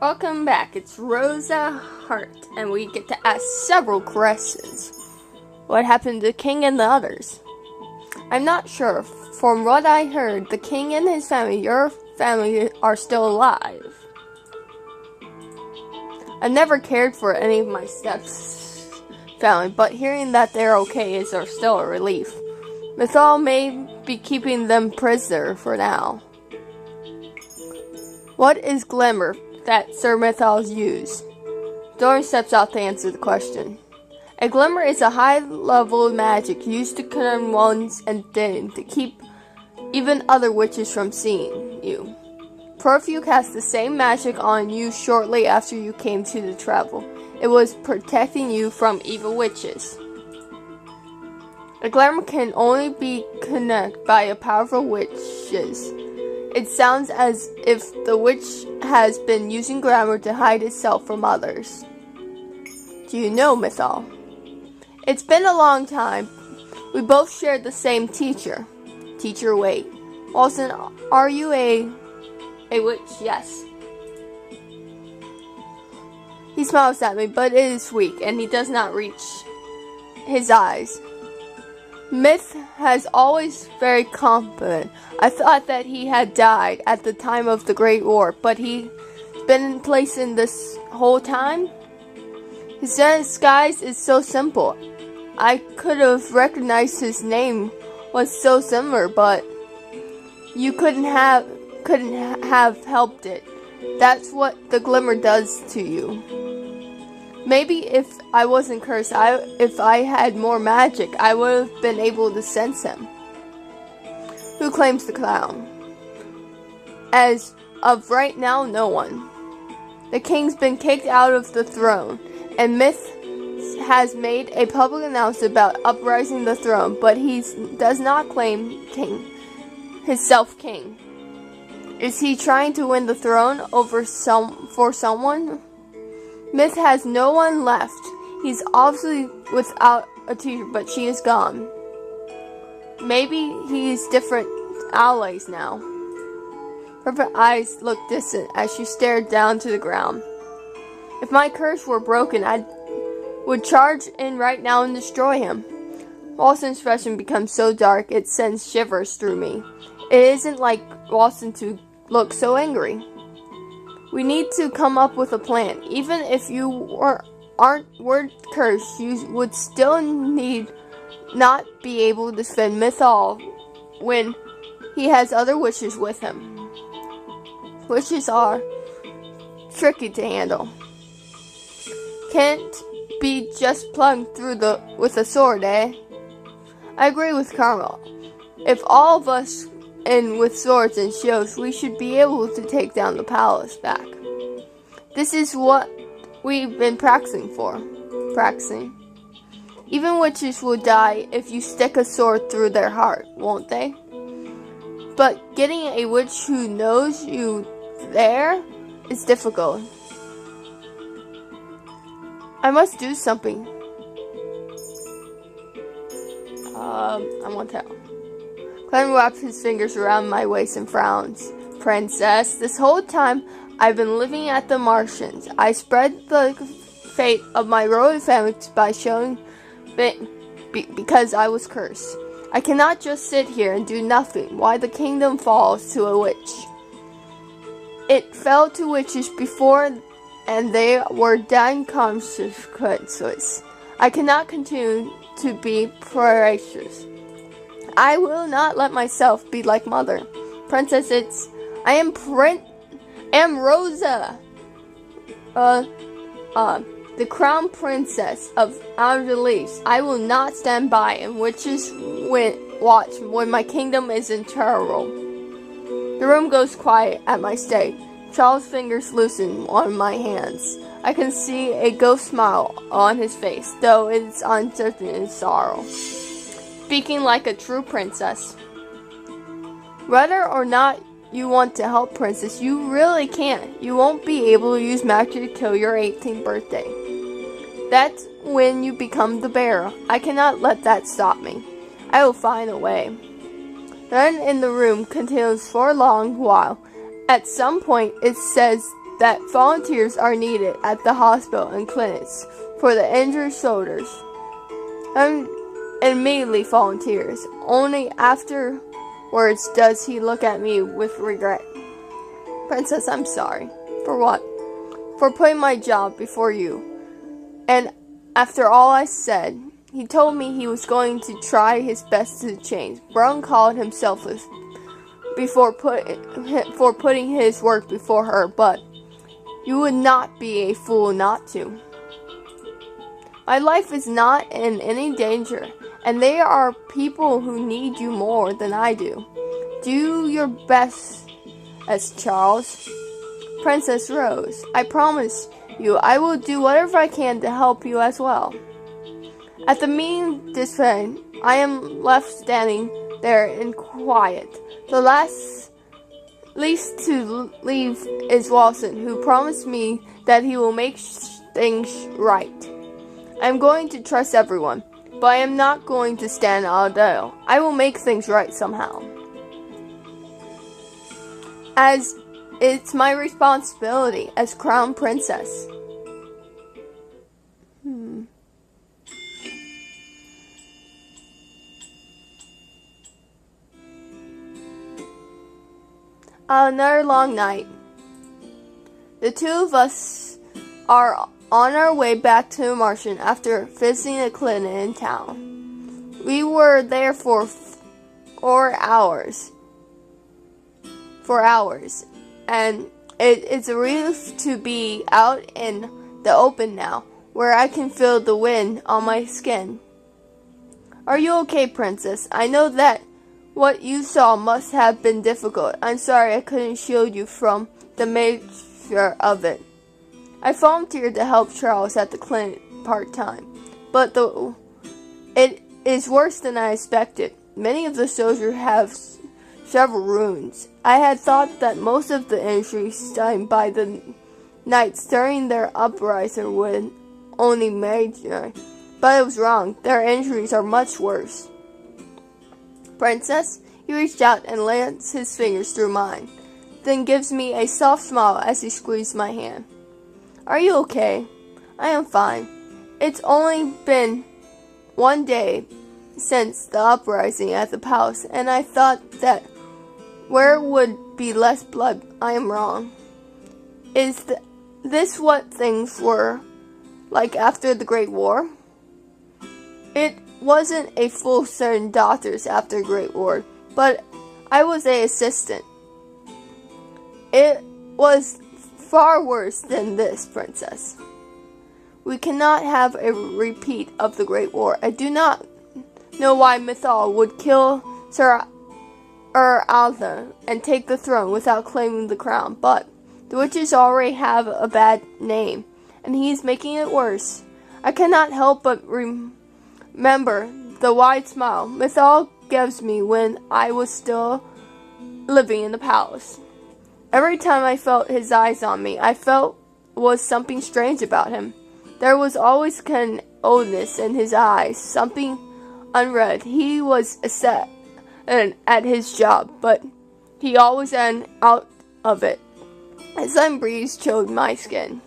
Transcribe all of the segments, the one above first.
Welcome back. It's Rosa Hart, and we get to ask several questions. What happened to the king and the others? I'm not sure. From what I heard, the king and his family, your family, are still alive. I never cared for any of my step's family, but hearing that they're okay is still a relief. Mithal may be keeping them prisoner for now. What is glamour that Sir Mithal used? Dorian steps out to answer the question. A glimmer is a high-level magic used to calm one's and then to keep even other witches from seeing you. Curfew cast the same magic on you shortly after you came to the travel. It was protecting you from evil witches. A glamour can only be connected by a powerful witches. It sounds as if the witch has been using glamour to hide itself from others. Do you know, Mithal? It's been a long time. We both shared the same teacher. Teacher, wait. Walson, are you a witch? Yes. He smiles at me, but it is weak, and he does not reach his eyes. Myth has always very confident. I thought that he had died at the time of the Great War, but he's been in place in this whole time? His disguise is so simple. I could have recognized his name was so similar, but you couldn't have helped it. That's what the glimmer does to you. Maybe if I wasn't cursed, if I had more magic, I would have been able to sense him. Who claims the crown? As of right now, no one. The king's been kicked out of the throne, and Myth has made a public announcement about uprising the throne, but he does not claim himself king. Is he trying to win the throne for someone? Myth has no one left. He's obviously without a teacher, but she is gone. Maybe he's different allies now. Her eyes looked distant as she stared down to the ground. If my curse were broken, I would charge in right now and destroy him. Walson's expression becomes so dark it sends shivers through me. It isn't like Walson to look so angry. We need to come up with a plan. Even if you weren't cursed, you would still not be able to defend Mithal when he has other witches with him. Witches are tricky to handle. Can't be just plugged through with a sword, eh? I agree with Carmel. If all of us with swords and shields, we should be able to take down the palace back. This is what we've been practicing. Even witches will die if you stick a sword through their heart, won't they? But getting a witch who knows you there is difficult. I must do something. I won't tell. Clem wraps his fingers around my waist and frowns. Princess, this whole time I've been living at the Martians. I spread the fate of my royal family by showing because I was cursed. I cannot just sit here and do nothing. Why the kingdom falls to a witch. It fell to witches before, and they were dying consequences. I cannot continue to be voracious. I will not let myself be like mother. Princess, I am Rosa. The crown princess of Angelis. I will not stand by and witches watch when my kingdom is in peril. The room goes quiet at my stay. Charles' fingers loosen on my hands. I can see a ghost smile on his face, though it's uncertain in sorrow. Speaking like a true princess. Whether or not you want to help, Princess, you really can't. You won't be able to use magic till your 18th birthday. That's when you become the bearer. I cannot let that stop me. I will find a way. Then in the room continues for a long while. At some point, it says that volunteers are needed at the hospital and clinics for the injured soldiers. And immediately volunteers. Only afterwards does he look at me with regret. Princess, I'm sorry. For what? For putting my job before you. And after all I said, he told me he was going to try his best to change. Brown called him selfless for putting his work before her, but you would not be a fool not to. My life is not in any danger, and there are people who need you more than I do. Do your best, as Charles. Princess Rose, I promise you I will do whatever I can to help you as well. At the meeting display, I am left standing there in quiet. The least to leave is Walson, who promised me that he will make things right. I am going to trust everyone, but I am not going to stand idle. I will make things right somehow. As it's my responsibility as Crown Princess. Another long night. The two of us are on our way back to the Martian after visiting a clinic in town. We were there for 4 hours. And it's a relief to be out in the open now, where I can feel the wind on my skin. Are you okay, Princess? I know that what you saw must have been difficult. I'm sorry I couldn't shield you from the nature of it. I volunteered to help Charles at the clinic part-time, but it is worse than I expected. Many of the soldiers have several wounds. I had thought that most of the injuries sustained by the knights during their uprising would only major, but I was wrong. Their injuries are much worse. Princess, he reached out and lands his fingers through mine, then gives me a soft smile as he squeezed my hand. Are you okay? I am fine. It's only been 1 day since the uprising at the palace, and I thought that where would be less blood. I am wrong. Is this what things were like after the Great War? It wasn't a full certain doctors after the Great War, but I was an assistant. It was far worse than this, Princess. We cannot have a repeat of the Great War. I do not know why Mithal would kill Sir Arthur and take the throne without claiming the crown, but the witches already have a bad name, and he's making it worse. I cannot help but remember the wide smile Mithal gives me when I was still living in the palace. Every time I felt his eyes on me, I felt was something strange about him. There was always an oldness in his eyes, something unread. He was set at his job, but he always ran out of it. A sun breeze chilled my skin.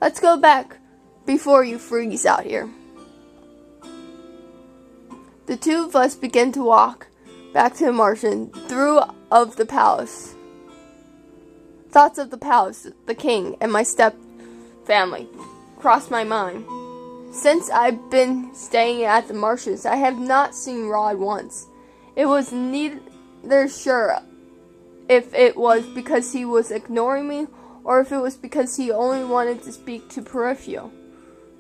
Let's go back before you freeze out here. The two of us began to walk back to the Martian through of the palace. Thoughts of the palace, the king, and my step family crossed my mind. Since I've been staying at the Martians, I have not seen Rod once. It was neither sure if it was because he was ignoring me or if it was because he only wanted to speak to Peripheral.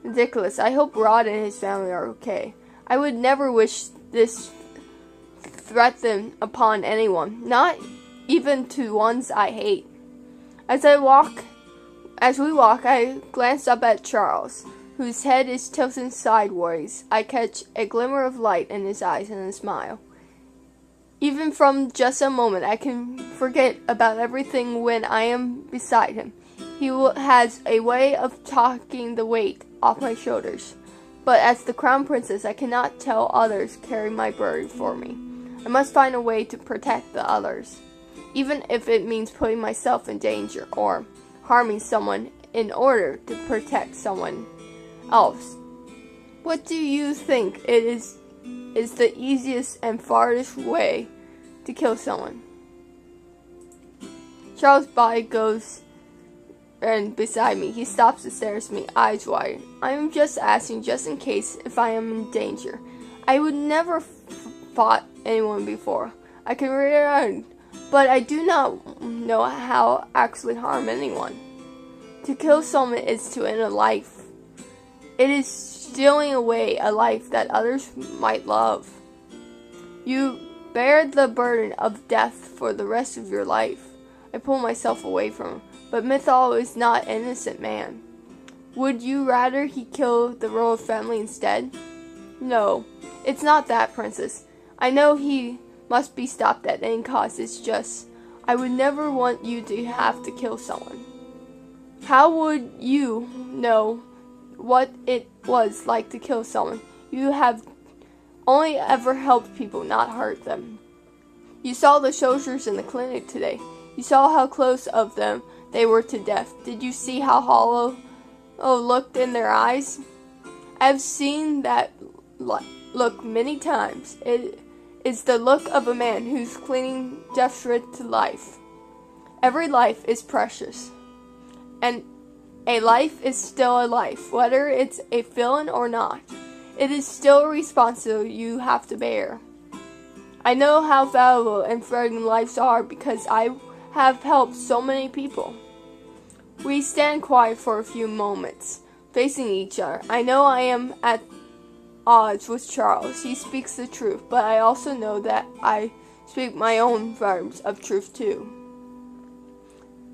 Ridiculous. I hope Rod and his family are okay. I would never wish this threaten upon anyone, not even to ones I hate. As we walk, I glanced up at Charles, whose head is tilted sideways. I catch a glimmer of light in his eyes and a smile. Even from just a moment, I can forget about everything when I am beside him. He has a way of taking the weight off my shoulders. But as the Crown Princess, I cannot tell others carry my burden for me. I must find a way to protect the others, even if it means putting myself in danger, or harming someone in order to protect someone else. What do you think is the easiest and farthest way to kill someone? Charles' body goes and beside me. He stops and stares at me, eyes wide. I am just asking, just in case, if I am in danger. I would never fought anyone before. I can read, but I do not know how to actually harm anyone. To kill someone is to end a life. It is stealing away a life that others might love. You bear the burden of death for the rest of your life. I pull myself away from him, but Mythal is not an innocent man. Would you rather he kill the royal family instead? No, it's not that, Princess. I know he must be stopped at any cost. It's just, I would never want you to have to kill someone. How would you know what it was like to kill someone? You have only ever helped people, not hurt them. You saw the soldiers in the clinic today. You saw how close of them they were to death. Did you see how hollow looked in their eyes? I've seen that look many times. It is the look of a man who's clinging desperate to life. Every life is precious, and a life is still a life, whether it's a villain or not. It is still a responsibility you have to bear. I know how valuable and threatening lives are because I have helped so many people. We stand quiet for a few moments, facing each other. I know I am at odds with Charles. He speaks the truth, but I also know that I speak my own verbs of truth too.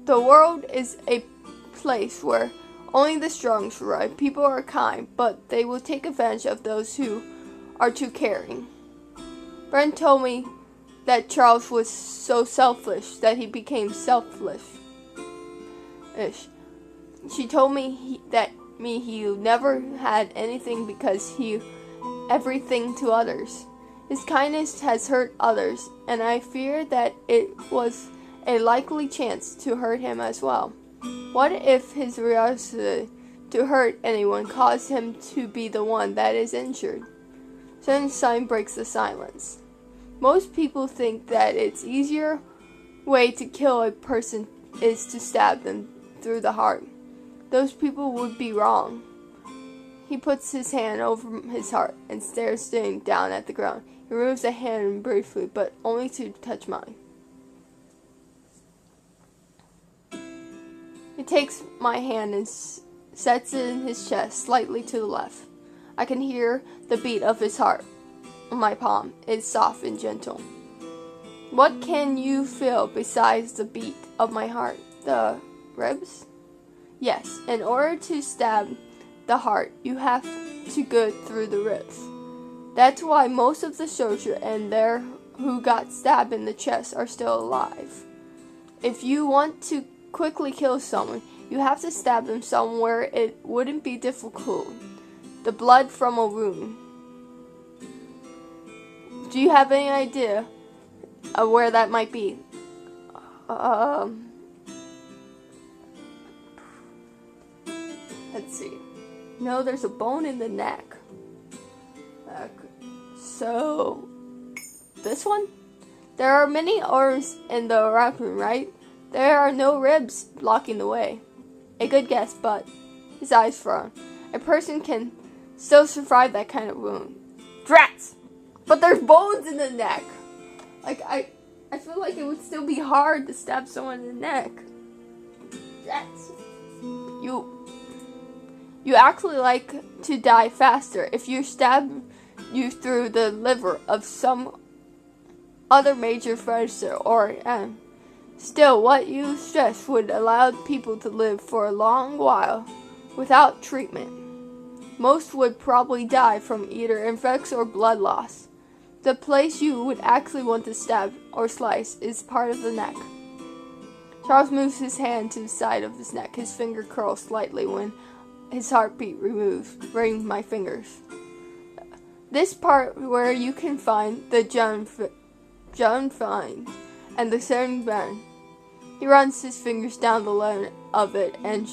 The world is a place where only the strong survive. People are kind, but they will take advantage of those who are too caring. Brent told me that Charles was so selfish that he became selfless. She told me he never had anything because he everything to others. His kindness has hurt others, and I fear that it was a likely chance to hurt him as well. What if his curiosity to hurt anyone caused him to be the one that is injured? Sunshine breaks the silence. Most people think that it's easier way to kill a person is to stab them through the heart. Those people would be wrong. He puts his hand over his heart and stares down at the ground. He removes a hand briefly, but only to touch mine. He takes my hand and sets it in his chest, slightly to the left. I can hear the beat of his heart on my palm. It's soft and gentle. What can you feel besides the beat of my heart? The ribs? Yes, in order to stab the heart, you have to go through the ribs. That's why most of the soldiers and there who got stabbed in the chest are still alive. If you want to quickly kill someone, you have to stab them somewhere it wouldn't be difficult. The blood from a wound. Do you have any idea of where that might be? Let's see. No, there's a bone in the neck. So, this one? There are many arms in the raccoon, right? There are no ribs blocking the way. A good guess, but his eyes frown. A person can still survive that kind of wound. Drats! But there's bones in the neck. Like, I feel like it would still be hard to stab someone in the neck. Drats. You actually like to die faster if you stab you through the liver of some other major predator or still what you stress would allow people to live for a long while without treatment. Most would probably die from either infection or blood loss. The place you would actually want to stab or slice is part of the neck. Charles moves his hand to the side of his neck. His finger curls slightly when his heartbeat removes, bringing my fingers. This part where you can find the John find and the certain band. He runs his fingers down the length of it and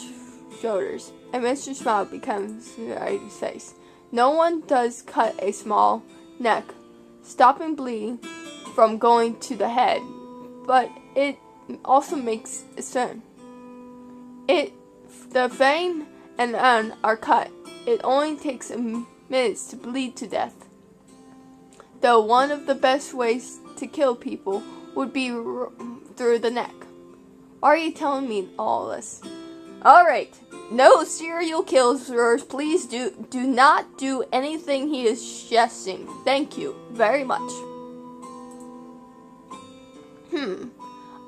shoulders, and Mr. Smile becomes his face. No one does cut a small neck, stopping bleeding from going to the head, but it also makes a sound. The vein and the end are cut. It only takes minutes to bleed to death. Though one of the best ways to kill people would be through the neck. Why are you telling me all this? Alright, no serial killers, please do not do anything he is suggesting. Thank you very much.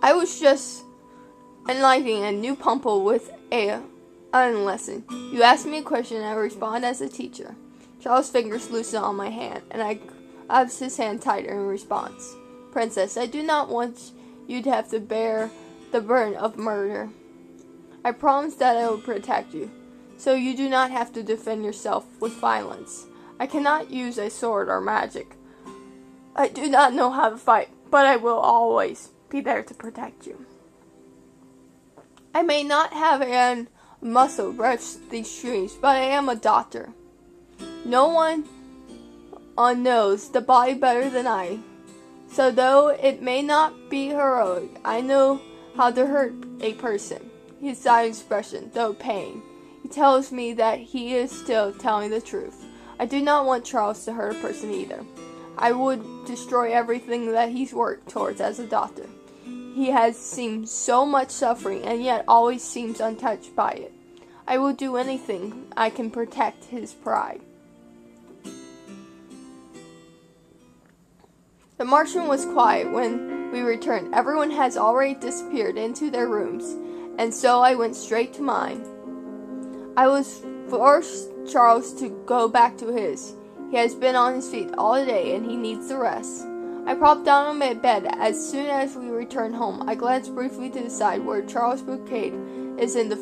I was just enlightening a new pupil with a lesson. You ask me a question and I respond as a teacher. Charles' fingers loosen on my hand, and I grabs his hand tighter in response. Princess, I do not want you to have to bear the burden of murder. I promise that I will protect you, so you do not have to defend yourself with violence. I cannot use a sword or magic. I do not know how to fight, but I will always be there to protect you. I may not have a muscle rush these streams, but I am a doctor. No one knows the body better than I. So though it may not be heroic, I know how to hurt a person. His side expression, though pain, he tells me that he is still telling the truth. I do not want Charles to hurt a person either. I would destroy everything that he's worked towards as a doctor. He has seen so much suffering and yet always seems untouched by it. I will do anything I can protect his pride. The Martian was quiet when we returned. Everyone has already disappeared into their rooms, and so I went straight to mine. I was forced Charles to go back to his. He has been on his feet all day and he needs the rest. I propped down on my bed as soon as we returned home. I glanced briefly to the side where Charles' bouquet is in the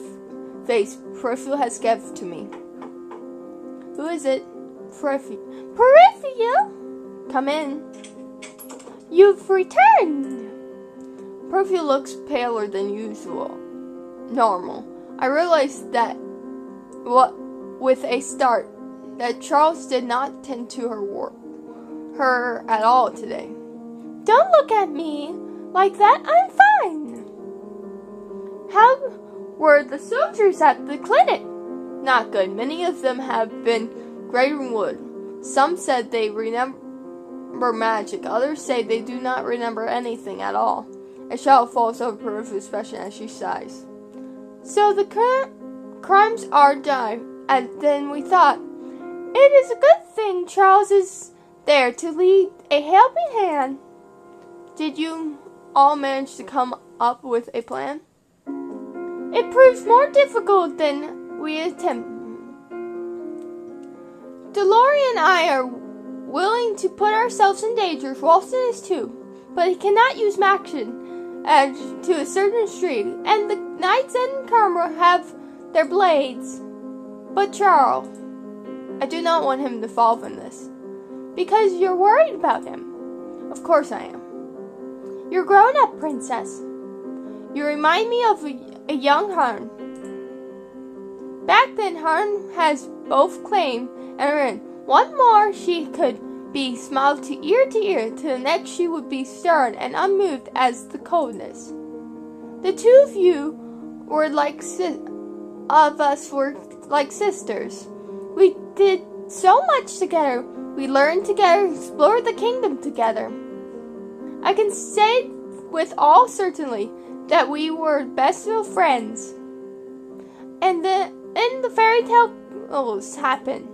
vase Peripheral has given to me. Who is it? Peripheral? Come in. You've returned. Peripheral looks paler than usual. Normal. I realized that with a start that Charles did not tend to her at all today. Don't look at me like that. I'm fine. How were the soldiers at the clinic? Not good. Many of them have been grading wood. Some said they remember magic. Others say they do not remember anything at all. A shadow falls over Peripheral's expression as she sighs. So the crimes are done, and then we thought, it is a good thing Charles is there to lead a helping hand. Did you all manage to come up with a plan? It proves more difficult than we attempted. Delory and I are willing to put ourselves in danger. Ralston is too, but he cannot use magic to a certain degree, and the knights and Karma have their blades. But Charles, I do not want him to fall from this. Because you're worried about him. Of course I am. You're grown up, Princess. You remind me of a young Harn. Back then, Harn has both claim and written. One more, she could be smiled to ear. To the next, she would be stern and unmoved as the coldness. The two of you were like sisters. We did so much together. We learned together, explored the kingdom together. I can say with all certainty that we were best of friends. And then the fairy tales happened.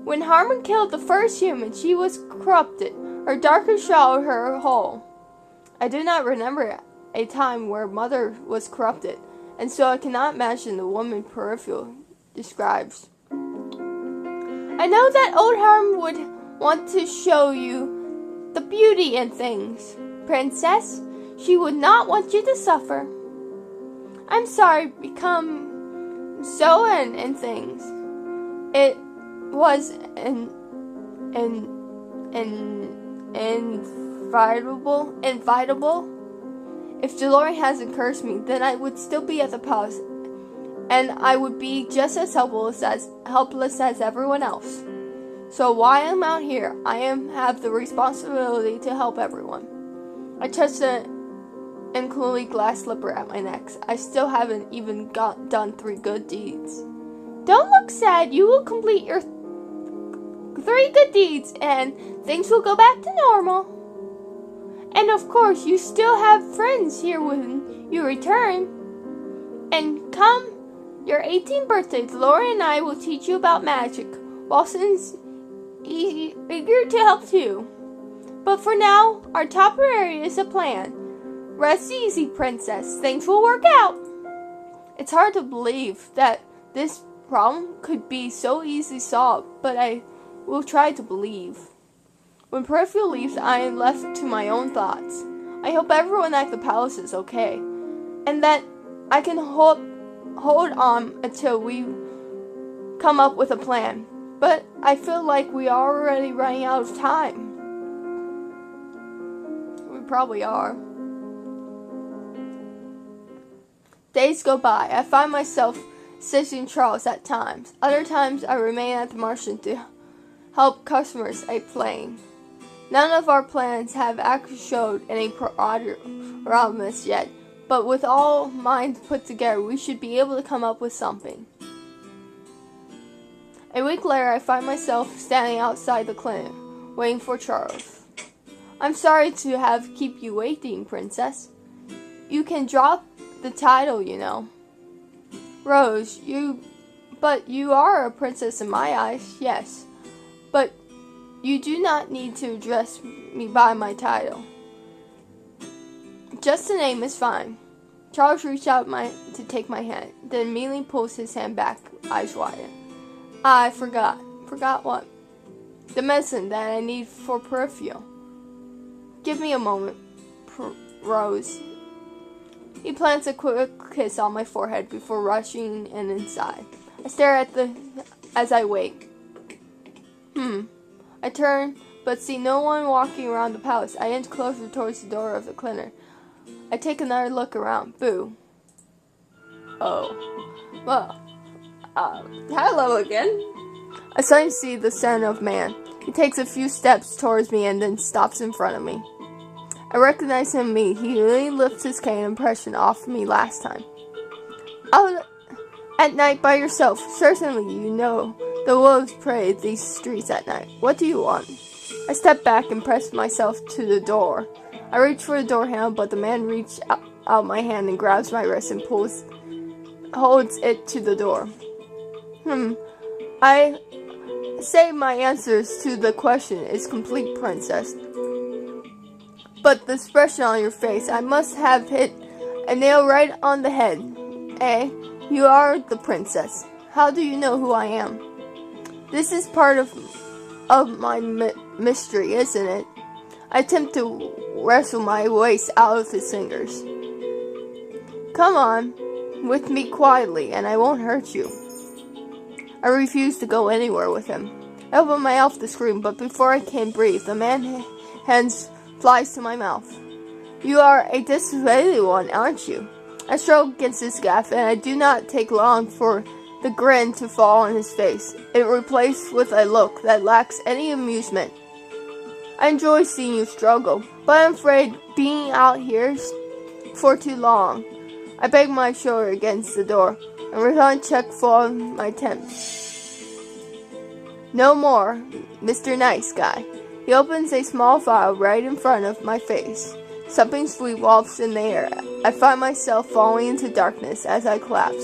When Harmon killed the first human, she was corrupted. Her darkness shadowed her whole. I do not remember a time where Mother was corrupted, and so I cannot imagine the woman Peripheral describes. I know that old Harm would want to show you the beauty in things, Princess. She would not want you to suffer. I'm sorry, become so in things. It was inevitable. If DeLorean hasn't cursed me, then I would still be at the palace, and I would be just as helpless as everyone else. So while I'm out here, I have the responsibility to help everyone. I touched an incredibly glass slipper at my neck. I still haven't even done 3 good deeds. Don't look sad. You will complete your 3 good deeds, and things will go back to normal. And of course, you still have friends here when you return. And come your 18th birthday, Laura and I will teach you about magic. Walson's eager to help too. But for now, our top priority is a plan. Rest easy, princess. Things will work out. It's hard to believe that this problem could be so easily solved, but I will try to believe. When Peripheral leaves, I am left to my own thoughts. I hope everyone at the palace is okay, and that I can hold on until we come up with a plan. But I feel like we are already running out of time. We probably are. Days go by. I find myself assisting Charles at times. Other times I remain at the Martian to help customers a plane. None of our plans have actually showed any progress yet, but with all minds put together, we should be able to come up with something. A week later, I find myself standing outside the clinic, waiting for Charles. I'm sorry to have keep you waiting, princess. You can drop the title, you know. Rose, but you are a princess in my eyes, yes. But you do not need to address me by my title. Just the name is fine. Charles reached out to take my hand, then immediately pulls his hand back, eyes wide. I forgot. Forgot what? The medicine that I need for Peripheral. Give me a moment, Rose. He plants a quick kiss on my forehead before rushing inside. I stare as I wait. I turn, but see no one walking around the palace. I inch closer towards the door of the clinic. I take another look around. Boo. Oh. Well. Hello again. I suddenly see the Son of Man. He takes a few steps towards me and then stops in front of me. I recognize him immediately. He really lifts his cane impression off me last time. Out at night by yourself. Certainly you know the wolves prey these streets at night. What do you want? I step back and press myself to the door. I reach for the door handle, but the man reaches out my hand and grabs my wrist and holds it to the door. I say my answers to the question is complete, princess. But the expression on your face, I must have hit a nail right on the head. You are the princess. How do you know who I am? This is part of my mystery, isn't it? I attempt to wrestle my waist out of his fingers. Come on with me quietly, and I won't hurt you. I refuse to go anywhere with him. I open my mouth to scream, but before I can breathe, the man's hands flies to my mouth. You are a disobedient one, aren't you? I struggle against his gaff, and I do not take long for the grin to fall on his face. It replaced with a look that lacks any amusement. I enjoy seeing you struggle, but I'm afraid being out here for too long. I bang my shoulder against the door, and return check for my attempts. No more, Mr. Nice Guy. He opens a small vial right in front of my face. Something sweet wafts in the air. I find myself falling into darkness as I collapse.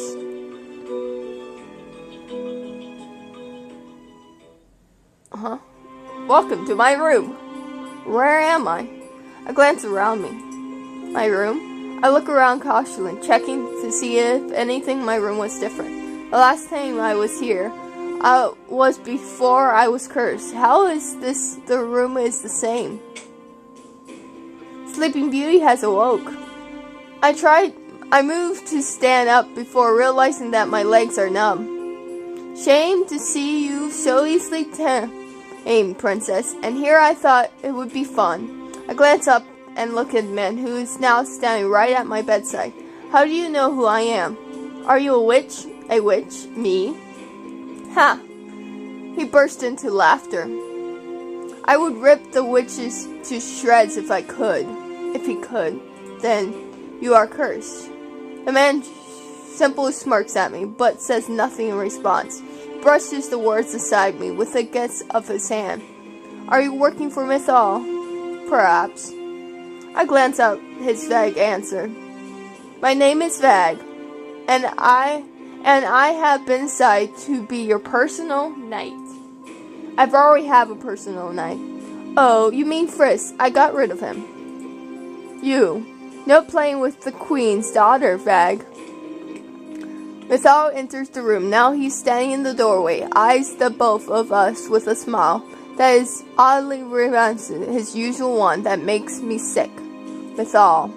Welcome to my room. Where am I? I glance around me. My room? I look around cautiously, checking to see if anything in my room was different. The last time I was here was before I was cursed. How is this? The room is the same. Sleeping Beauty has awoke. I moved to stand up before realizing that my legs are numb. Shame to see you so easily tamed, princess, and here I thought it would be fun. I glance up and look at the man who is now standing right at my bedside. How do you know who I am? Are you a witch? A witch? Me? Ha! He burst into laughter. I would rip the witches to shreds if I could. If he could, then you are cursed. The man simply smirks at me, but says nothing in response. He brushes the words aside me with a guess of his hand. Are you working for Mythal? Perhaps. I glance out his vague answer. My name is Vag, and I have been assigned to be your personal knight. I've already have a personal knight. Oh, you mean Frisk? I got rid of him. You. No playing with the queen's daughter, Vag. Mythal enters the room. Now he's standing in the doorway, eyes the both of us with a smile that is oddly reminiscent of his usual one that makes me sick. Mythal.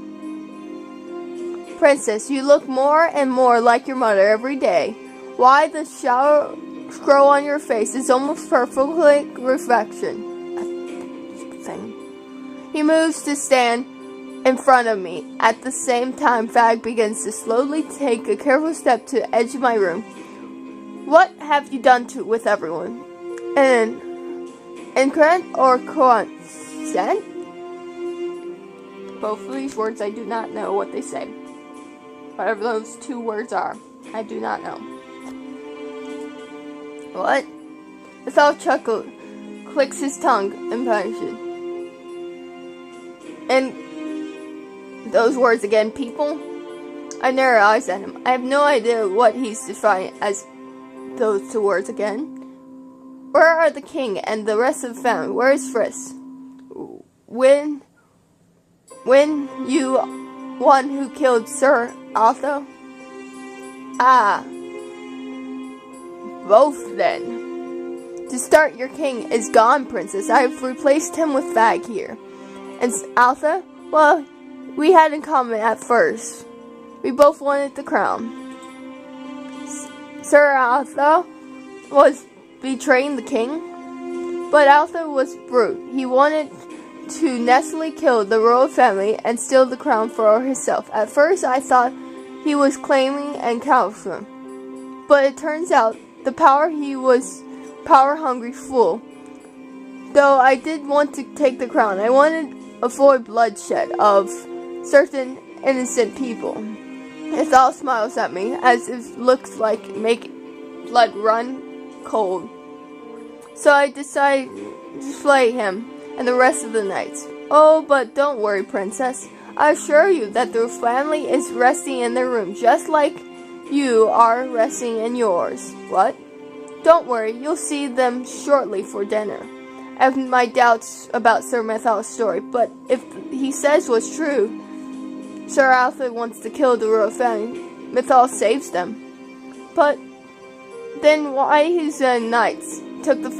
Princess, you look more and more like your mother every day. Why, the shower scroll on your face is almost perfectly reflection. He moves to stand in front of me. At the same time, Vag begins to slowly take a careful step to the edge of my room. What have you done with everyone? Increment or consent? Both of these words, I do not know what they say. Whatever those two words are, I do not know. What? Mythal chuckled, clicks his tongue, impatient. And those words again, people? I narrow eyes at him. I have no idea what he's defining as those two words again. Where are the king and the rest of the family? Where is Frisk? When you one who killed Sir Otho? Ah. Both then. To start, your king is gone, princess. I have replaced him with Vag here. And Altha? Well, we had in common at first. We both wanted the crown. Sir Altha was betraying the king, but Altha was brute. He wanted to nastily kill the royal family and steal the crown for himself. At first, I thought he was claiming and counterfeit, but it turns out he was power-hungry fool. Though I did want to take the crown, I wanted to avoid bloodshed of certain innocent people. Mythal smiles at me as it looks like making blood run cold. So I decide to slay him and the rest of the knights. Oh, but don't worry, princess. I assure you that the family is resting in their room, just like you are resting in yours. What? Don't worry, you'll see them shortly for dinner. I have my doubts about Sir Mythal's story, but if he says what's true, Sir Alfred wants to kill the royal family. Mythal saves them. But then why his knights took the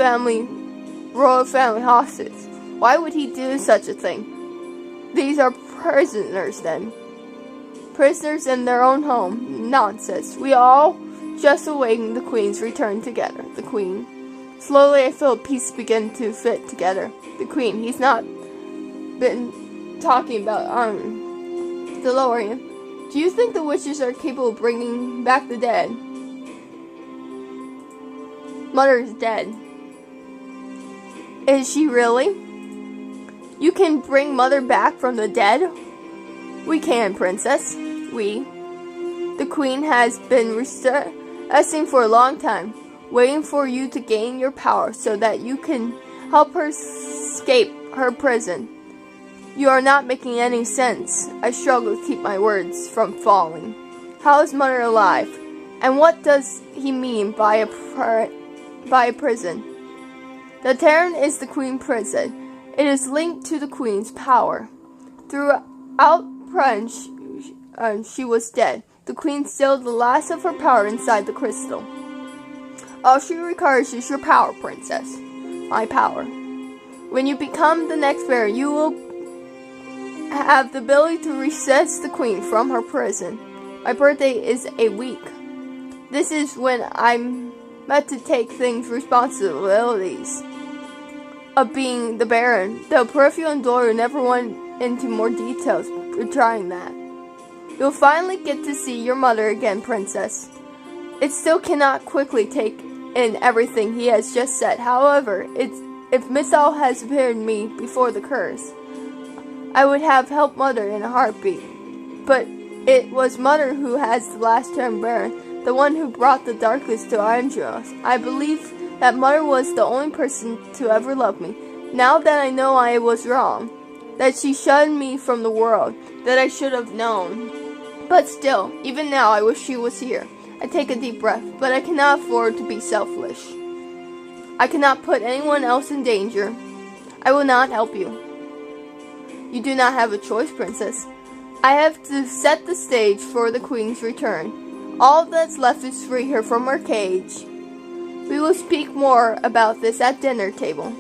royal family hostage? Why would he do such a thing? These are prisoners then. Prisoners in their own home. Nonsense. We all just awaiting the queen's return together. The queen. Slowly I feel pieces begin to fit together. The queen. He's not been talking about DeLorean. Do you think the witches are capable of bringing back the dead? Mother is dead. Is she really? You can bring Mother back from the dead? We can, princess. We. The queen has been resting for a long time, waiting for you to gain your power so that you can help her escape her prison. You are not making any sense. I struggle to keep my words from falling. How is Mother alive? And what does he mean by a prison? The Terran is the queen prison. It is linked to the queen's power. Throughout Prunch, she was dead. The queen stilled the last of her power inside the crystal. All she requires is your power, princess. My power. When you become the next bearer, you will have the ability to recess the queen from her prison. My birthday is a week. This is when I'm meant to take things responsibilities of being the Baron. Though Peripheral and Dory never want into more details for trying that. You'll finally get to see your mother again, Princess. It still cannot quickly take in everything he has just said. However, if Mithal has appeared to me before the curse, I would have helped Mother in a heartbeat. But it was Mother who has the last term Baron, the one who brought the darkness to our entrails. I believe that Mother was the only person to ever love me. Now that I know I was wrong, that she shunned me from the world, that I should have known. But still, even now I wish she was here. I take a deep breath, but I cannot afford to be selfish. I cannot put anyone else in danger. I will not help you. You do not have a choice, Princess. I have to set the stage for the Queen's return. All that's left is free her from her cage. We will speak more about this at dinner table.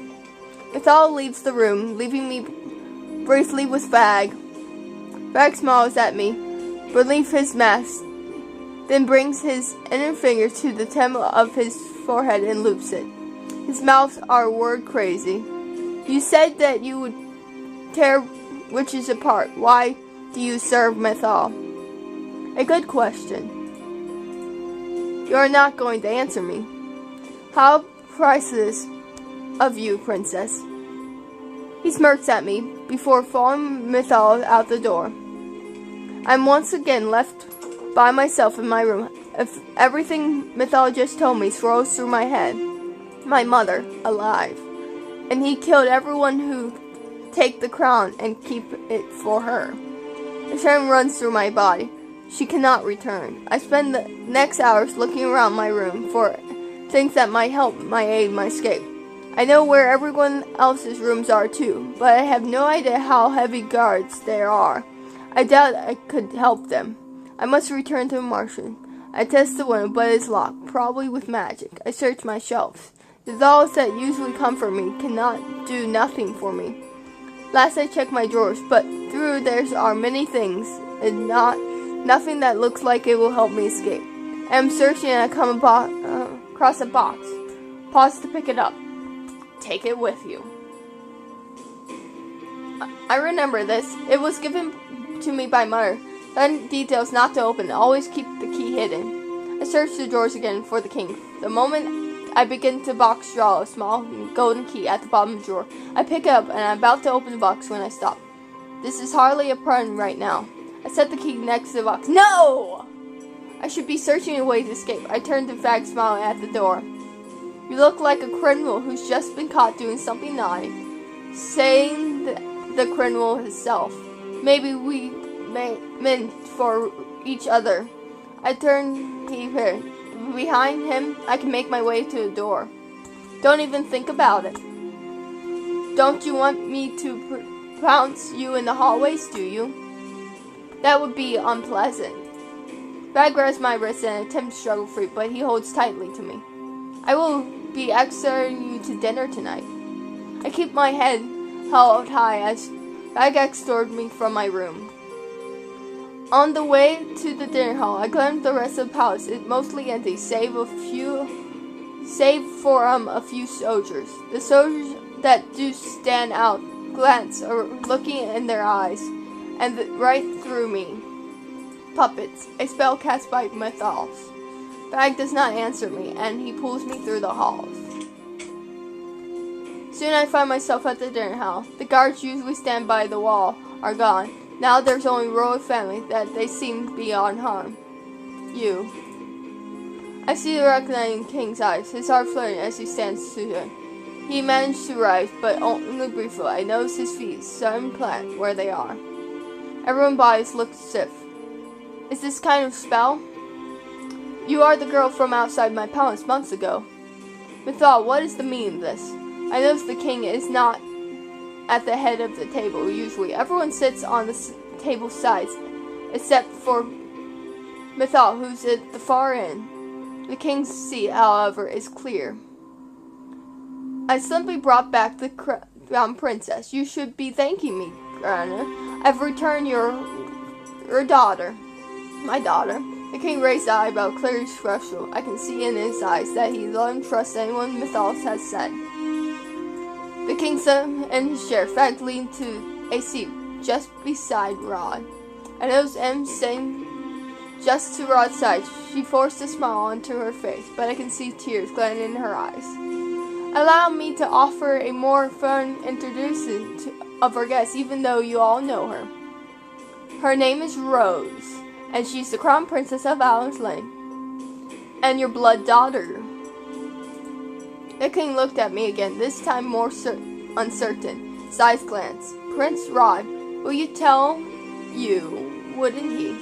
Mithal leaves the room, leaving me briefly with Fag. Fag smiles at me, but leaves his mask, then brings his inner finger to the tip of his forehead and loops it. His mouths are word crazy. You said that you would tear witches apart. Why do you serve Mithal? A good question. You are not going to answer me. How priceless of you, Princess. He smirks at me before following Mithal out the door. I'm once again left by myself in my room. If everything Mithal just told me swirls through my head, my mother, alive, and he killed everyone who take the crown and keep it for her. A shame runs through my body. She cannot return. I spend the next hours looking around my room for things that might help my aid my escape. I know where everyone else's rooms are too, but I have no idea how heavy guards there are. I doubt I could help them. I must return to the Martian. I test the window, but it is locked, probably with magic. I search my shelves. The dolls that usually comfort me cannot do nothing for me. Last I checked my drawers, but through there are many things, and nothing that looks like it will help me escape. I am searching and I come across a box. Pause to pick it up. Take it with you. I remember this. It was given to me by Mother. Then details not to open. Always keep the key hidden. I search the drawers again for the king. The moment I begin to box draw a small golden key at the bottom of the drawer. I pick it up and I'm about to open the box when I stop. This is hardly a problem right now. I set the key next to the box. No! I should be searching a way to escape. I turn to Fag, smiling at the door. You look like a criminal who's just been caught doing something naughty. Saying the criminal himself. Maybe we meant for each other. I turn here. Behind him, I can make my way to the door. Don't even think about it. Don't you want me to pounce you in the hallways, do you? That would be unpleasant. Fag grabs my wrist and attempts to struggle free, but he holds tightly to me. I will be escorting you to dinner tonight. I keep my head held high as Fag escorted me from my room. On the way to the dinner hall, I glimpsed the rest of the palace. It's mostly empty, save for a few soldiers. The soldiers that do stand out glance are looking in their eyes, and right through me. Puppets, a spell cast by Mithal. Fag does not answer me, and he pulls me through the halls. Soon I find myself at the dinner hall. The guards usually stand by the wall are gone. Now there's only royal family that they seem beyond harm. You. I see the recognizing king's eyes, his heart fluttering as he stands to him. He managed to rise, but only briefly. I notice his feet, suddenly plant where they are. Everyone's bodies look stiff. Is this kind of spell? You are the girl from outside my palace months ago. Mithal, what is the meaning of this? I notice the king is not at the head of the table, usually. Everyone sits on the table sides, except for Mithal, who's at the far end. The king's seat, however, is clear. I simply brought back the crown princess. You should be thanking me, Grana. I've returned your daughter. My daughter. The king raised the eyebrow, clearly expressive. I can see in his eyes that he doesn't trust anyone Mithal has said. The king sat in his chair. Fag leaned to a seat just beside Rod. I noticed Em sitting just to Rod's side. She forced a smile onto her face, but I can see tears gliding in her eyes. Allow me to offer a more fun introduction of our guest, even though you all know her. Her name is Rose, and she's the crown princess of Alice Lane, and your blood daughter. The king looked at me again, this time more uncertain. His eyes glanced. Prince Rod, will you tell you, wouldn't he?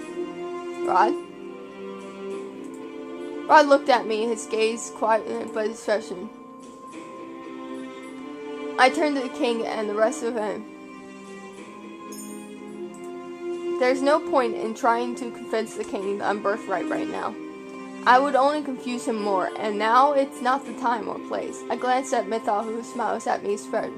Rod? Rod looked at me, his gaze quiet but expression. I turned to the king and the rest of him. There's no point in trying to convince the king I'm birthright right now. I would only confuse him more, and now it's not the time or place. I glanced at Mythal, who smiles at me spread.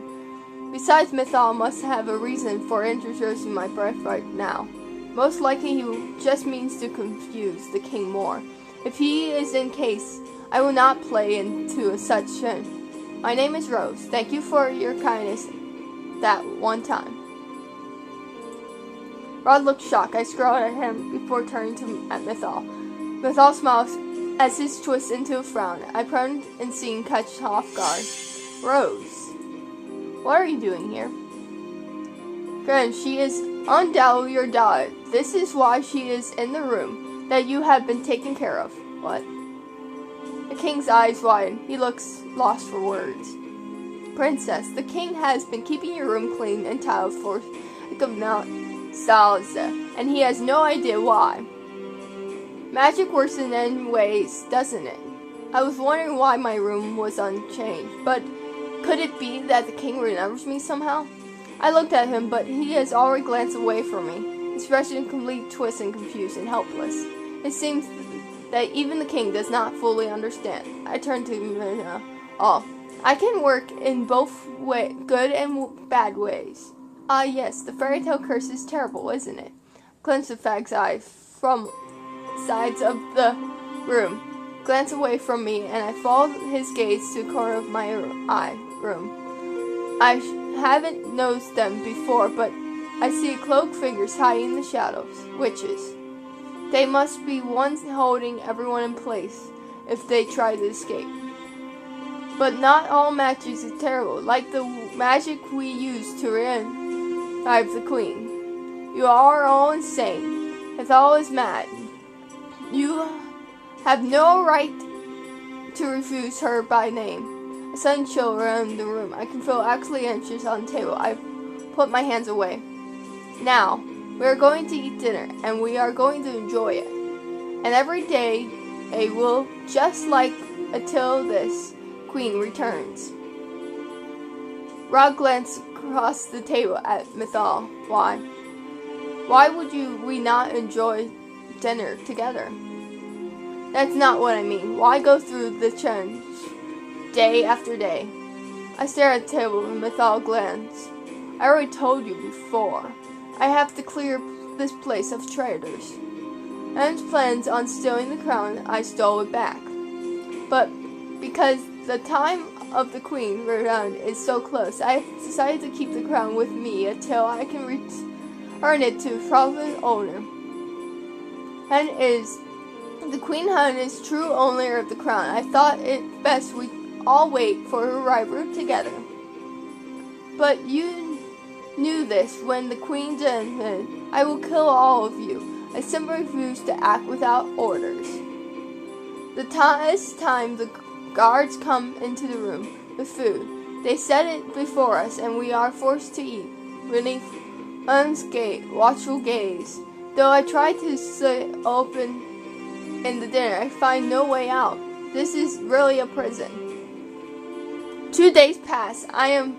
Besides, Mythal must have a reason for introducing my birthright now. Most likely he just means to confuse the king more. If he is in case, I will not play into such sin. My name is Rose. Thank you for your kindness that one time. Rod looked shocked. I scowled at him before turning at Mythal. Mythal smiles as his twists into a frown. I pruned and seemed catch off guard. Rose, what are you doing here? Friend, she is undoubtedly your daughter. This is why she is in the room that you have been taken care of. What? The king's eyes widen. He looks lost for words. Princess, the king has been keeping your room clean and tiled for nostalgia, and he has no idea why. Magic works in any ways, doesn't it? I was wondering why my room was unchanged, but could it be that the king remembers me somehow? I looked at him, but he has already glanced away from me, expression in complete twist and confusion, helpless. It seems that even the king does not fully understand. I turned to I can work in both good and bad ways. Ah, yes, the fairy tale curse is terrible, isn't it? Glimpse of Fag's eyes from sides of the room. Glance away from me, and I followed his gaze to the corner of my room. I haven't noticed them before, but I see cloaked figures hiding in the shadows. Witches. They must be ones holding everyone in place if they try to escape. But not all magic is terrible, like the magic we use to revive the queen. You are all insane. Mythal is mad. You have no right to refuse her by name. A sudden chill around the room. I can feel actually anxious on the table. I put my hands away. Now, we are going to eat dinner, and we are going to enjoy it. And every day, it will just like until this queen returns. Rod glanced across the table at Mythal. Why? Why would we not enjoy dinner together? That's not what I mean. Why go through the change day after day? I stare at the table and Mythal glanced. I already told you before. I have to clear this place of traitors. Em's plans on stealing the crown, I stole it back. But because the time of the queen return is so close, I have decided to keep the crown with me until I can return it to the proper owner. And is the Queen Hun is true owner of the crown. I thought it best we all wait for her arrival together. But you knew this when the Queen did. I will kill all of you. I simply refuse to act without orders. This time the guards come into the room with food. They set it before us, and we are forced to eat beneath Hun's watchful gaze. Though I try to sit open in the dinner, I find no way out. This is really a prison. 2 days pass. I am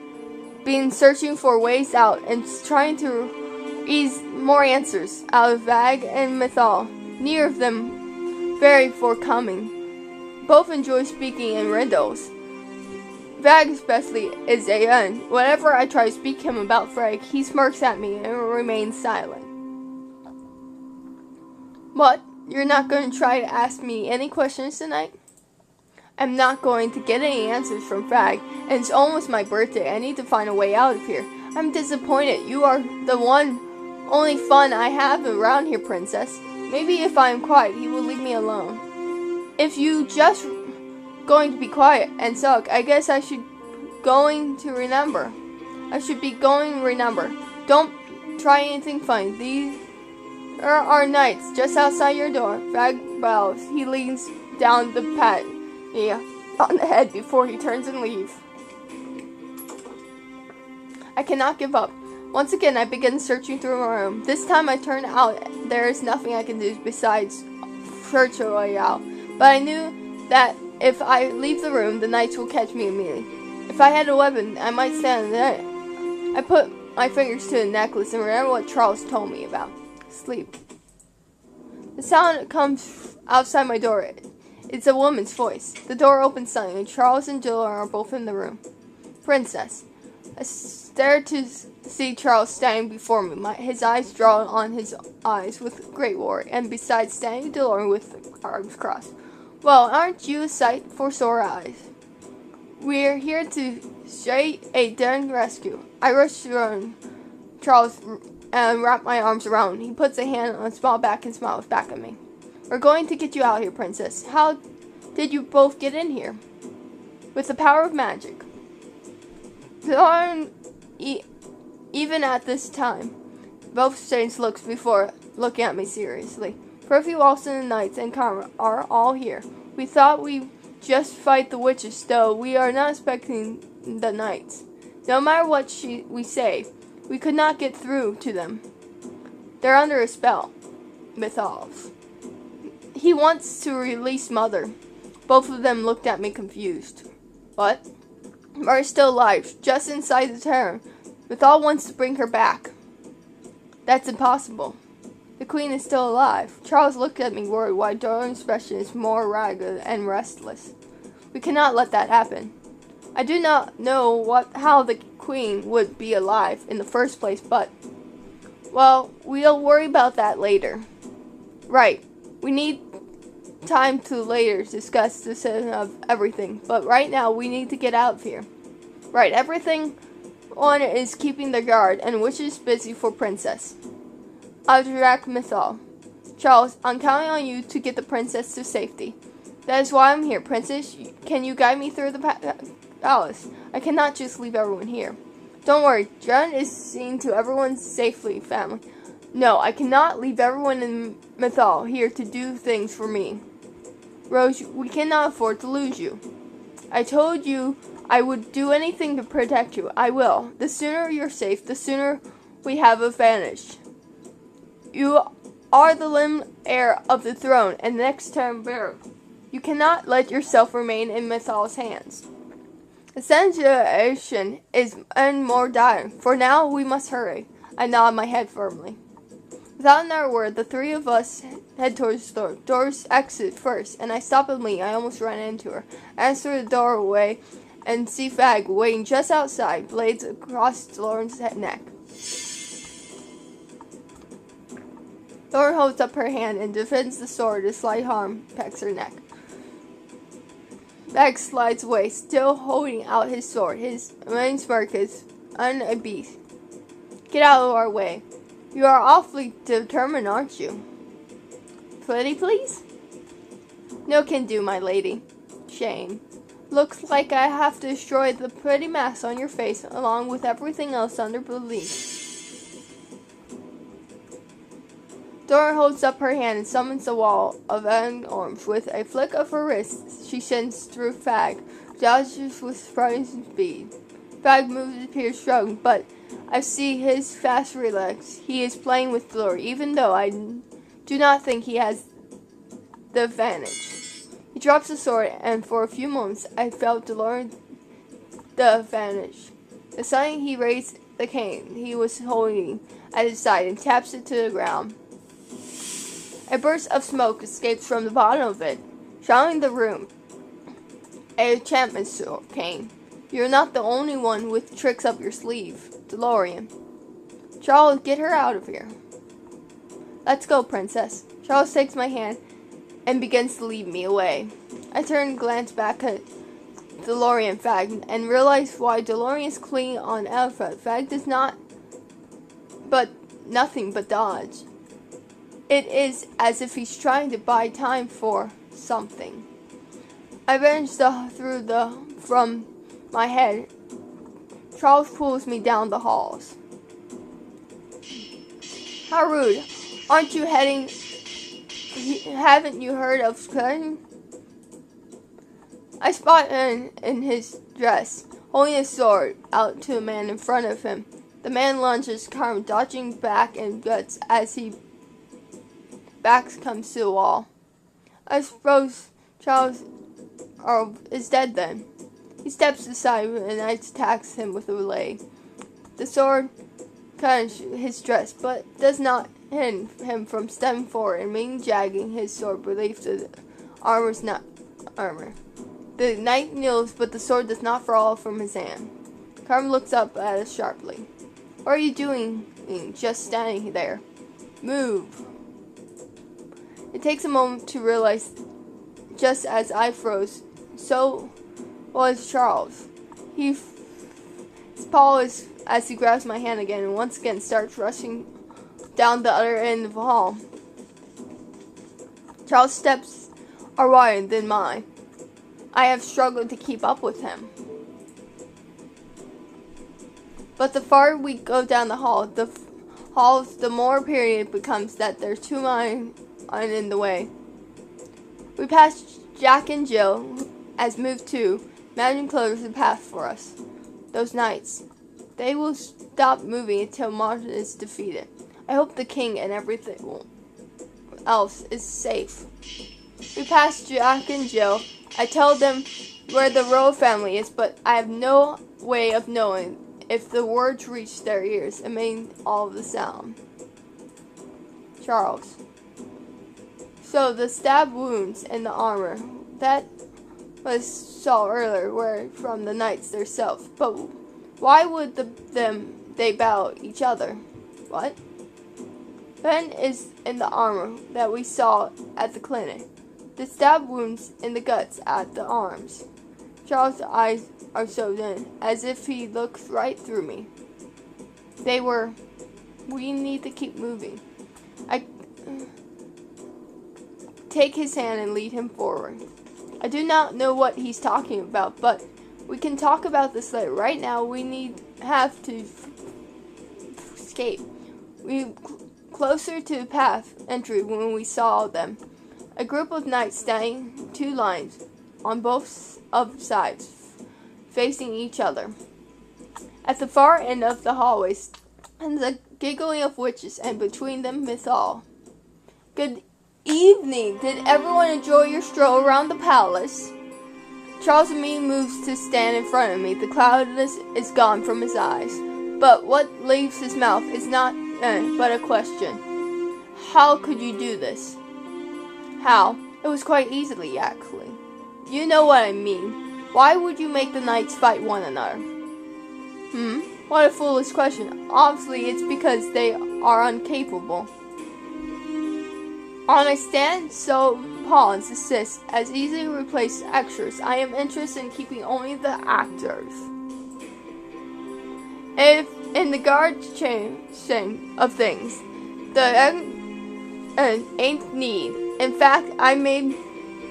been searching for ways out and trying to ease more answers out of Vag and Mythal. Neither of them very forthcoming. Both enjoy speaking in riddles. Vag especially is a young. Whenever I try to speak to him about Frag, he smirks at me and remains silent. What? You're not going to try to ask me any questions tonight? I'm not going to get any answers from Frag, and it's almost my birthday. I need to find a way out of here. I'm disappointed. You are the only fun I have around here, Princess. Maybe if I am quiet, he will leave me alone. If you just going to be quiet and sulk, I guess I should going to remember. I should be going to remember. Don't try anything funny. These are knights just outside your door. Fag bows. He leans down to pat me on the head before he turns and leaves. I cannot give up. Once again, I begin searching through my room. This time I turn out there is nothing I can do besides search a way out. But I knew that if I leave the room, the knights will catch me immediately. If I had a weapon, I might stand there. I put my fingers to the necklace and remember what Charles told me about. Sleep. The sound comes outside my door. It's a woman's voice. The door opens suddenly. Charles and Jill are both in the room. Princess. I stare to see Charles standing before me. His eyes drawn on his eyes with great worry, and besides standing Delore with arms crossed. Well, aren't you a sight for sore eyes? We're here to straight a daring rescue. I rush around Charles and wrap my arms around him. He puts a hand on his small back and smiles back at me. We're going to get you out here, Princess. How did you both get in here? With the power of magic. Even at this time, both exchanged looks before looking at me seriously. Percy, Walson, and Knights and Karma are all here. We thought we'd just fight the witches, though we are not expecting the Knights. No matter what we say, we could not get through to them. They're under a spell. Mythos. He wants to release Mother. Both of them looked at me confused. What? Mother's still alive, just inside the tower. Mythal wants to bring her back. That's impossible. The Queen is still alive. Charles looked at me worried, while Dorothy's expression is more ragged and restless. We cannot let that happen. I do not know how the Queen would be alive in the first place, but... Well, we'll worry about that later. Right. We need time to later discuss the setting of everything, but right now we need to get out of here. Right, everything on is keeping the guard, and which is busy for Princess. Adrak Mythal. Charles, I'm counting on you to get the Princess to safety. That is why I'm here, Princess. Can you guide me through the palace? I cannot just leave everyone here. Don't worry, Jen is seeing to everyone's safely, family. No, I cannot leave everyone in Mythal here to do things for me. Rose, we cannot afford to lose you. I told you I would do anything to protect you. I will. The sooner you're safe, the sooner we have advantage. You are the limb heir of the throne and next term bearer. You cannot let yourself remain in Mythal's hands. The situation is more dire. For now, we must hurry. I nod my head firmly. Without another word, the three of us head towards the door. Doris exits first, and I stop and lean. I almost ran into her. I answer the doorway and see Fag waiting just outside, blades across Lauren's neck. Lauren holds up her hand and defends the sword. A slight harm pecks her neck. Fag slides away, still holding out his sword. His main smirk is unabased. Get out of our way. You are awfully determined, aren't you? Pretty, please? No can do, my lady. Shame. Looks like I have to destroy the pretty mask on your face, along with everything else under belief. Dora holds up her hand and summons a wall of arms. With a flick of her wrist, she sends through Fag, dodges with surprising speed. Fag moves, appears strong, but I see his fast relax. He is playing with glory, even though I do not think he has the advantage. He drops the sword, and for a few moments I felt the advantage. The second he raised the cane he was holding at his side and taps it to the ground. A burst of smoke escapes from the bottom of it, shrouding the room. A enchantment sword cane. You're not the only one with tricks up your sleeve, DeLorean. Charles, get her out of here. Let's go, Princess. Charles takes my hand and begins to lead me away. I turn and glance back at DeLorean Fag and realize why DeLorean's clean on Alpha. Fag does not but nothing but dodge. It is as if he's trying to buy time for something. I vanish from my head. Charles pulls me down the halls. How rude. Aren't you heading? Haven't you heard of cutting? I spot in his dress, holding a sword out to a man in front of him. The man lunges, Carmen dodging back and guts as he backs comes to the wall. I suppose Charles is dead then. He steps aside and I attacks him with a leg. The sword cuts his dress, but does not hinder him from stepping forward and making jagging his sword beneath the armor's not armor. The knight kneels, but the sword does not fall from his hand. Carmen looks up at us sharply. What are you doing? Just standing there. Move. It takes a moment to realize, just as I froze, so was Charles. His paw is as he grabs my hand again and once again starts rushing down the other end of the hall. Charles' steps are wider than mine. I have struggled to keep up with him. But the farther we go down the halls, the more apparent it becomes that there's two men in the way. We pass Jack and Jill, as move too. Imagine closes the path for us. Those knights. They will stop moving until Martin is defeated. I hope the king and everything else is safe. We pass Jack and Jill. I tell them where the royal family is, but I have no way of knowing if the words reach their ears and made all of the sound. Charles. So the stab wounds in the armor that was saw earlier were from the knights themselves, but why would they bow each other? What? Ben is in the armor that we saw at the clinic. The stab wounds in the guts at the arms. Charles' eyes are so in, as if he looks right through me. We need to keep moving. I take his hand and lead him forward. I do not know what he's talking about, but we can talk about this later. Right now, we have to escape. We closer to the path entry when we saw them. A group of knights standing two lines on both sides, facing each other. At the far end of the hallway, and the giggling of witches, and between them Mythal. Good evening. Did everyone enjoy your stroll around the palace? Charles immediately moves to stand in front of me. The cloudiness is gone from his eyes, but what leaves his mouth is not but a question. How could you do this? How? It was quite easily, actually. You know what I mean. Why would you make the knights fight one another? What a foolish question. Obviously, it's because they are incapable. On a stand, so pawns assist as easily replace extras. I am interested in keeping only the actors. If in the guard chain of things, the ain't need. In fact, I made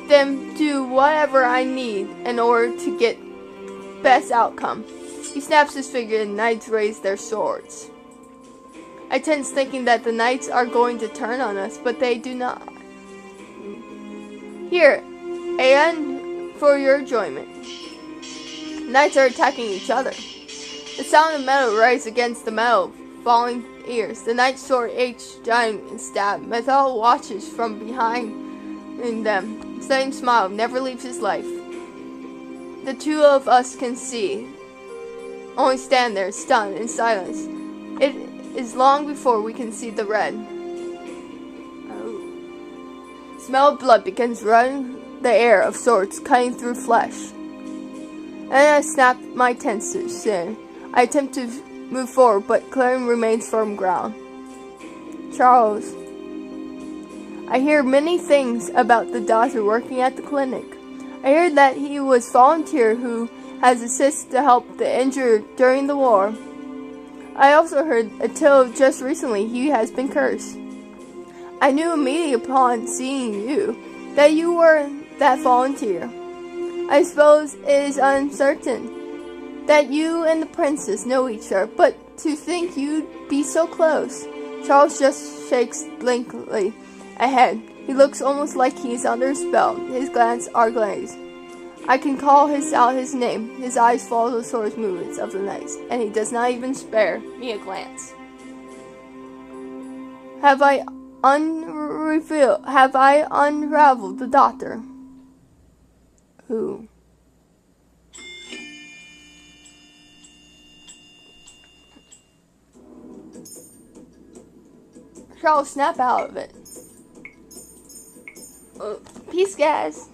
them do whatever I need in order to get best outcome. He snaps his finger and the knights raise their swords. I tense thinking that the knights are going to turn on us, but they do not. Here, and for your enjoyment. Knights are attacking each other. The sound of metal rises against the metal, falling ears. The knight's sword each giant and stab. Mythal watches from behind them. Same smile never leaves his life. The two of us can see. Only stand there, stunned in silence. It is long before we can see the red. Smell of blood begins running the air of swords cutting through flesh. And I snap my tenses in. I attempt to move forward, but Clarion remains firm ground. Charles. I hear many things about the doctor working at the clinic. I heard that he was a volunteer who has assisted to help the injured during the war. I also heard until just recently he has been cursed. I knew immediately upon seeing you that you were that volunteer. I suppose it is uncertain that you and the princess know each other, but to think you'd be so close. Charles just shakes blankly ahead. He looks almost like he's under a spell. His glances are glazed. I can call out his name. His eyes follow the sword's movements of the knights, and he does not even spare me a glance. Have I unraveled the doctor? Who? Charles, snap out of it. Peace, guys.